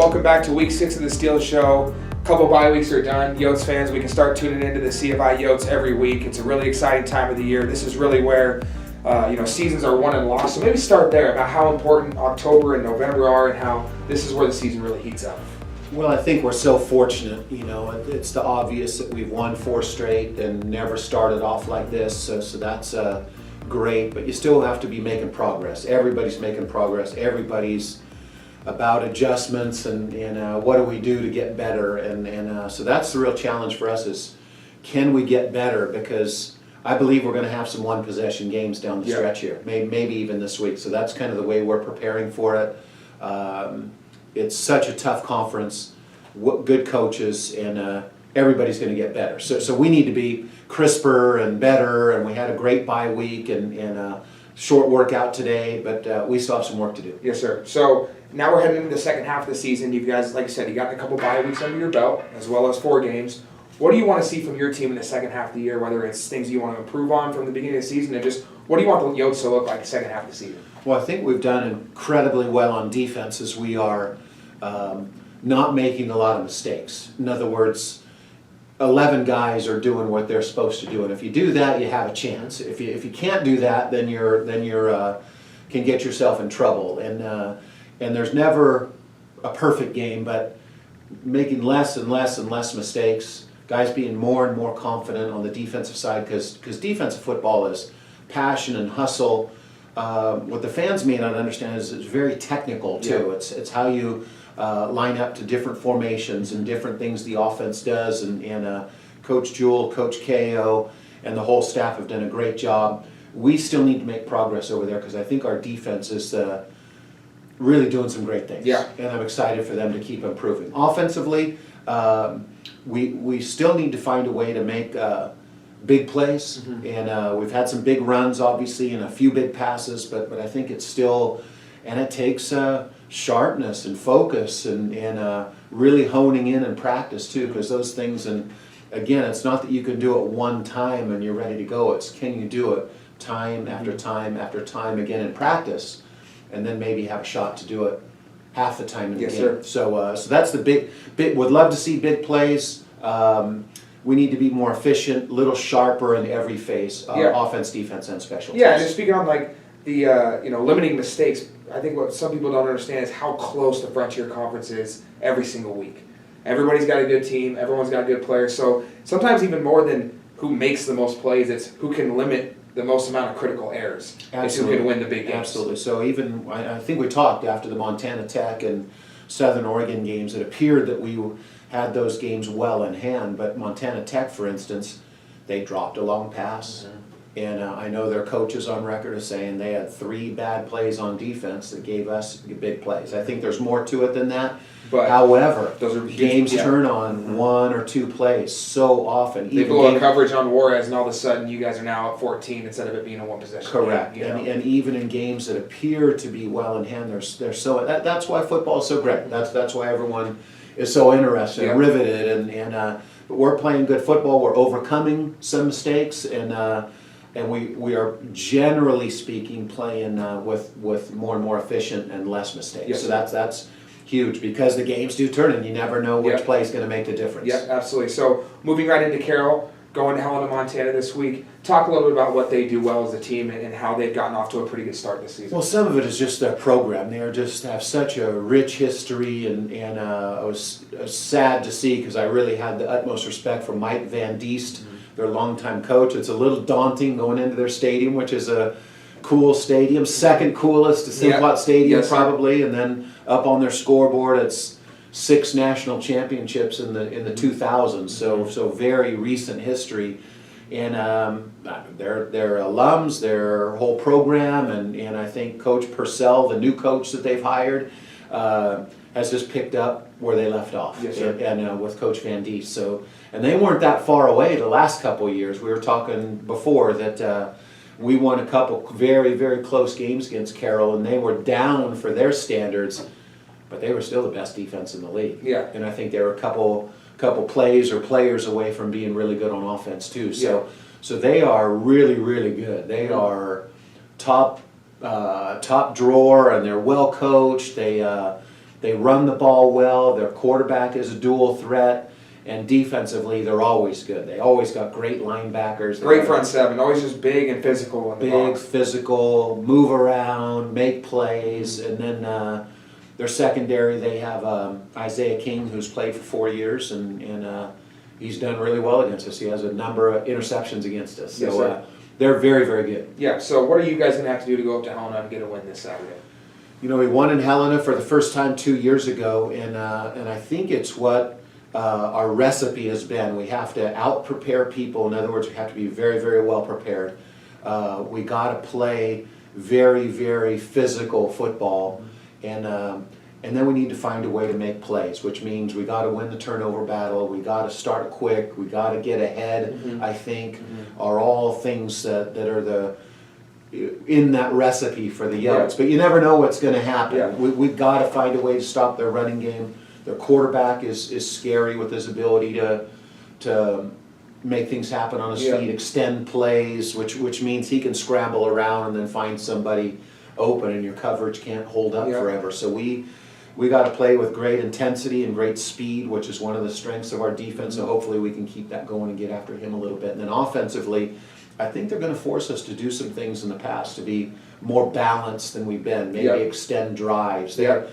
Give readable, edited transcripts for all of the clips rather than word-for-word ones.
welcome back to week 6 of the Steel Show. A couple bye weeks are done. Yotes fans, we can start tuning into the CFI Yotes every week. It's a really exciting time of the year. This is really where seasons are won and lost. So maybe start there about how important October and November are and how this is where the season really heats up. Well, I think we're so fortunate, it's the obvious that we've won 4 straight and never started off like this, so that's great, but you still have to be making progress. Everybody's making progress. Everybody's about adjustments and what do we do to get better, and so that's the real challenge for us is can we get better, because I believe we're going to have some one-possession games down the stretch here, maybe even this week, so that's kind of the way we're preparing for it. It's such a tough conference, good coaches, and everybody's going to get better. So we need to be crisper and better, and we had a great bye week and a short workout today, but we still have some work to do. Yes, sir. So now we're heading into the second half of the season. You guys, like I said, you got a couple bye weeks under your belt, as well as 4 games. What do you want to see from your team in the second half of the year, whether it's things you want to improve on from the beginning of the season, and just what do you want the Yotes to look like the second half of the season? Well, I think we've done incredibly well on defense as we are not making a lot of mistakes. In other words, 11 guys are doing what they're supposed to do, and if you do that, you have a chance. If you can't do that, then you're can get yourself in trouble. And there's never a perfect game, but making less and less and less mistakes. Guys being more and more confident on the defensive side, because defensive football is passion and hustle. What the fans may not understand is it's very technical too. Yeah. It's how you line up to different formations and different things the offense does. And Coach Jewell, Coach Ko, and the whole staff have done a great job. We still need to make progress over there because I think our defense is really doing some great things. Yeah. And I'm excited for them to keep improving. Offensively, we still need to find a way to make big plays, and we've had some big runs, obviously, and a few big passes, but I think it's still, and it takes sharpness and focus and really honing in and practice too, because those things, and again, it's not that you can do it one time and you're ready to go, it's can you do it time after time after time again in practice, and then maybe have a shot to do it half the time in the game. Sir. So that's the big, would love to see big plays. We need to be more efficient, a little sharper in every phase, offense, defense, and special teams. Yeah, and just speaking on like the limiting mistakes, I think what some people don't understand is how close the Frontier Conference is every single week. Everybody's got a good team, everyone's got good players, so sometimes even more than who makes the most plays, it's who can limit the most amount of critical errors. Absolutely. It's who can win the big games. Absolutely. So even, I think we talked after the Montana Tech and Southern Oregon games, it appeared that we had those games well in hand, but Montana Tech, for instance, they dropped a long pass, and I know their coach is on record as saying they had 3 bad plays on defense that gave us big plays. I think there's more to it than that. But however, those are games turn on 1 or 2 plays so often. They blow a coverage on Juarez, and all of a sudden you guys are now at 14 instead of it being a 1-possession. Correct, game, and even in games that appear to be well in hand, they're so. That's why football is so great. That's why everyone is so interested and riveted. But we're playing good football. We're overcoming some mistakes, and we are generally speaking playing with more and more efficient and less mistakes. Yes, so that's huge because the games do turn and you never know which play is going to make the difference. Yeah, absolutely. So moving right into Carroll, going to Helena, Montana this week. Talk a little bit about what they do well as a team and how they've gotten off to a pretty good start this season. Well, some of it is just their program. They have such a rich history, and I was sad to see because I really had the utmost respect for Mike Van Diest, their longtime coach. It's a little daunting going into their stadium, which is a cool stadium, second coolest to Simplot Stadium probably, and then up on their scoreboard it's 6 national championships in the 2000s, so very recent history, and their alums, their whole program, and I think Coach Purcell, the new coach that they've hired, has just picked up where they left off, and with Coach Van Diest. So, and they weren't that far away the last couple of years. We were talking before that we won a couple very, very close games against Carroll, and they were down for their standards, but they were still the best defense in the league. Yeah. And I think they were a couple plays or players away from being really good on offense too. So they are really, really good. They are top drawer, and they're well coached. They run the ball well. Their quarterback is a dual threat. And defensively, they're always good. They always got great linebackers. Great front seven, always just big and physical in the box. Big, physical, move around, make plays. And then their secondary, they have Isaiah King, who's played for 4 years, and he's done really well against us. He has a number of interceptions against us. Yes, So they're very, very good. Yeah, so what are you guys going to have to do to go up to Helena and get a win this Saturday? You know, we won in Helena for the first time 2 years ago, and I think it's what our recipe has been. We have to out-prepare people. In other words, we have to be very, very well prepared. We got to play very, very physical football, and then we need to find a way to make plays, which means we got to win the turnover battle. We got to start quick. We got to get ahead. I think are all things that are in that recipe for the Yotes. But you never know what's going to happen. We've got to find a way to stop their running game. Their quarterback is scary with his ability to make things happen on his feet, extend plays, which means he can scramble around and then find somebody open, and your coverage can't hold up forever. So we got to play with great intensity and great speed, which is one of the strengths of our defense. So hopefully we can keep that going and get after him a little bit. And then offensively, I think they're going to force us to do some things in the past to be more balanced than we've been. Maybe extend drives. They're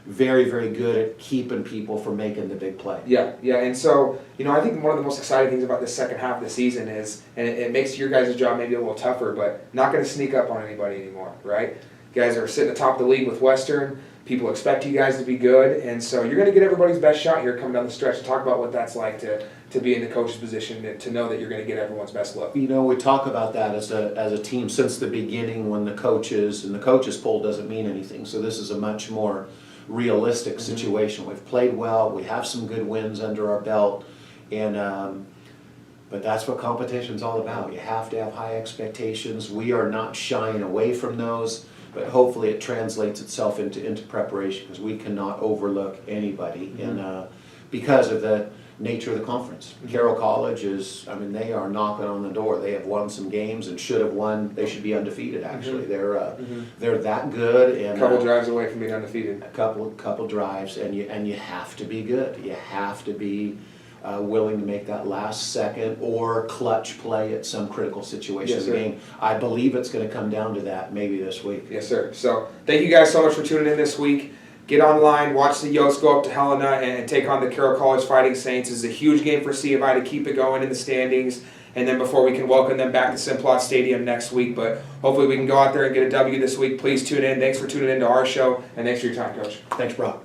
very, very good at keeping people from making the big play. Yeah, and so, I think one of the most exciting things about this second half of the season is, and it makes your guys' job maybe a little tougher, but not going to sneak up on anybody anymore, right? You guys are sitting atop the league with Western. People expect you guys to be good, and so you're going to get everybody's best shot here coming down the stretch. To talk about what that's like to be in the coach's position, to know that you're going to get everyone's best look. We talk about that as a team since the beginning, when the coaches poll doesn't mean anything. So this is a much more realistic situation. We've played well. We have some good wins under our belt, and but that's what competition's all about. You have to have high expectations. We are not shying away from those, but hopefully it translates itself into preparation, because we cannot overlook anybody, and because of the nature of the conference. Carroll College they are knocking on the door. They have won some games and should have won. They should be undefeated, actually. They're that good. And a couple drives away from being undefeated. A couple drives, and you have to be good. You have to be willing to make that last second or clutch play at some critical situation of the game. I believe it's going to come down to that maybe this week. Yes, sir. So thank you guys so much for tuning in this week. Get online, watch the Yotes go up to Helena and take on the Carroll College Fighting Saints. This is a huge game for C of I to keep it going in the standings, and then before we can welcome them back to Simplot Stadium next week. But hopefully we can go out there and get a W this week. Please tune in. Thanks for tuning in to our show, and thanks for your time, Coach. Thanks, Broch.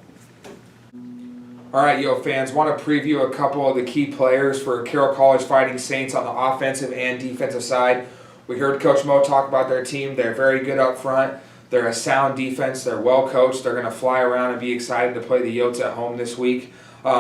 All right, fans, want to preview a couple of the key players for Carroll College Fighting Saints on the offensive and defensive side. We heard Coach Mo talk about their team. They're very good up front. They're a sound defense. They're well coached. They're going to fly around and be excited to play the Yotes at home this week.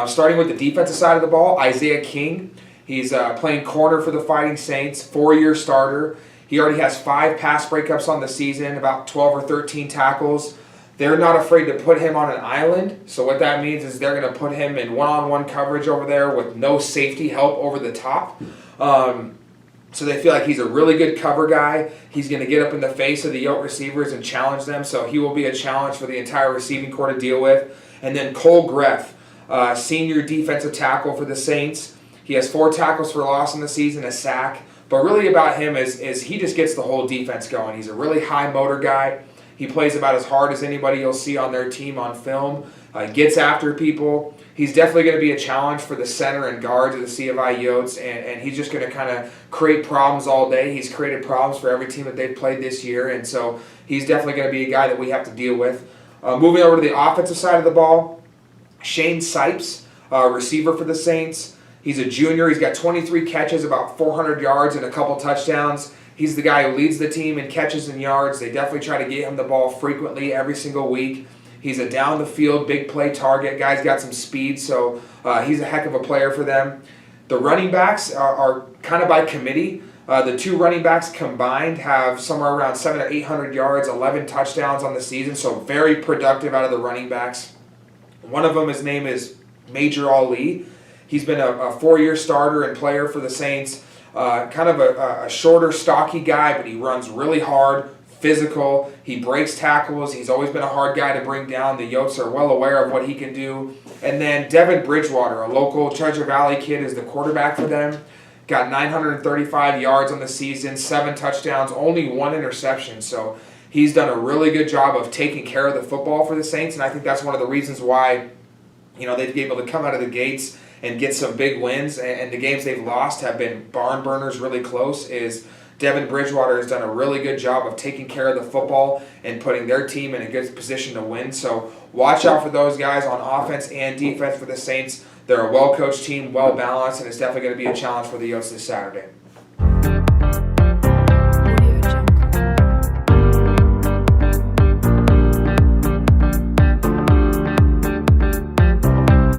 Starting with the defensive side of the ball, Isaiah King. He's playing corner for the Fighting Saints, 4-year starter. He already has 5 pass breakups on the season, about 12 or 13 tackles. They're not afraid to put him on an island. So what that means is they're going to put him in one-on-one coverage over there with no safety help over the top. So they feel like he's a really good cover guy. He's going to get up in the face of the Yote receivers and challenge them. So he will be a challenge for the entire receiving corps to deal with. And then Cole Greff, senior defensive tackle for the Saints. He has 4 tackles for loss in the season, a sack. But really about him is he just gets the whole defense going. He's a really high motor guy. He plays about as hard as anybody you'll see on their team on film. Gets after people. He's definitely going to be a challenge for the center and guards of the C of I Yotes, and he's just going to kind of create problems all day. He's created problems for every team that they've played this year, and so he's definitely going to be a guy that we have to deal with. Moving over to the offensive side of the ball, Shane Sipes, receiver for the Saints. He's a junior. He's got 23 catches, about 400 yards, and a couple touchdowns. He's the guy who leads the team in catches and yards. They definitely try to get him the ball frequently every single week. He's a down-the-field, big play target. Guy's got some speed, so he's a heck of a player for them. The running backs are kind of by committee. The 2 running backs combined have somewhere around 700 or 800 yards, 11 touchdowns on the season, so very productive out of the running backs. One of them, his name is Major Ali. He's been a 4-year starter and player for the Saints. Kind of a shorter, stocky guy, but he runs really hard, physical. He breaks tackles. He's always been a hard guy to bring down. The Yotes are well aware of what he can do. And then Devin Bridgewater, a local Treasure Valley kid, is the quarterback for them. Got 935 yards on the season, 7 touchdowns, only 1 interception. So he's done a really good job of taking care of the football for the Saints, and I think that's one of the reasons why, they've been able to come out of the gates and get some big wins, and the games they've lost have been barn burners, really close, is Devin Bridgewater has done a really good job of taking care of the football and putting their team in a good position to win. So watch out for those guys on offense and defense for the Saints. They're a well-coached team, well-balanced, and it's definitely going to be a challenge for the Yotes this Saturday.